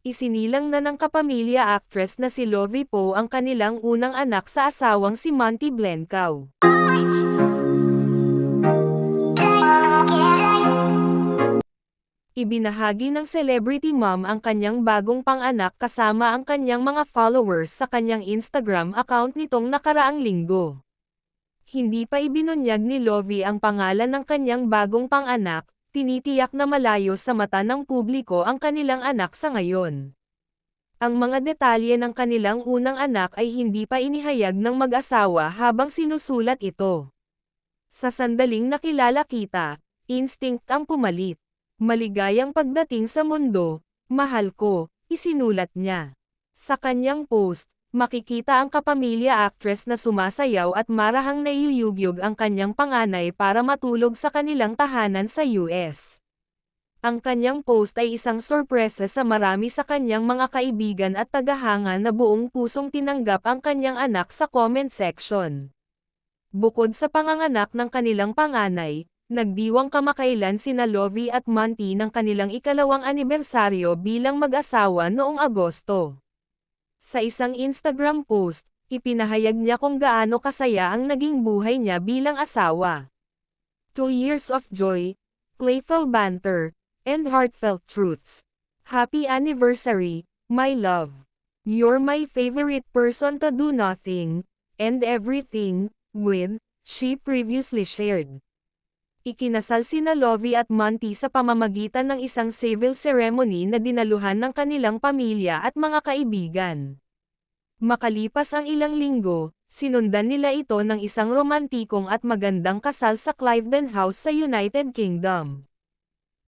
Isinilang na ng kapamilya actress na si Lovie Poe ang kanilang unang anak sa asawang si Monty Blencowe. Ibinahagi ng celebrity mom ang kanyang bagong pang-anak kasama ang kanyang mga followers sa kanyang Instagram account nitong nakaraang linggo. Hindi pa ibinunyag ni Lovie ang pangalan ng kanyang bagong pang-anak, tinitiyak na malayo sa mata ng publiko ang kanilang anak sa ngayon. Ang mga detalye ng kanilang unang anak ay hindi pa inihayag ng mag-asawa habang sinusulat ito. Sa sandaling nakilala kita, instinct ang pumalit. Maligayang pagdating sa mundo, mahal ko, isinulat niya. Sa kanyang post, makikita ang kapamilya actress na sumasayaw at marahang naiyuyugyug ang kanyang panganay para matulog sa kanilang tahanan sa US. Ang kanyang post ay isang sorpresa sa marami sa kanyang mga kaibigan at tagahanga na buong pusong tinanggap ang kanyang anak sa comment section. Bukod sa panganganak ng kanilang panganay, nagdiwang kamakailan sina Lovie at Monty ng kanilang ikalawang anibersaryo bilang mag-asawa noong Agosto. Sa isang Instagram post, ipinahayag niya kung gaano kasaya ang naging buhay niya bilang asawa. 2 years of joy, playful banter, and heartfelt truths. Happy anniversary, my love. You're my favorite person to do nothing, and everything, with, she previously shared. Ikinasal sina Lovie at Monty sa pamamagitan ng isang civil ceremony na dinaluhan ng kanilang pamilya at mga kaibigan. Makalipas ang ilang linggo, sinundan nila ito ng isang romantikong at magandang kasal sa Cliveden House sa United Kingdom.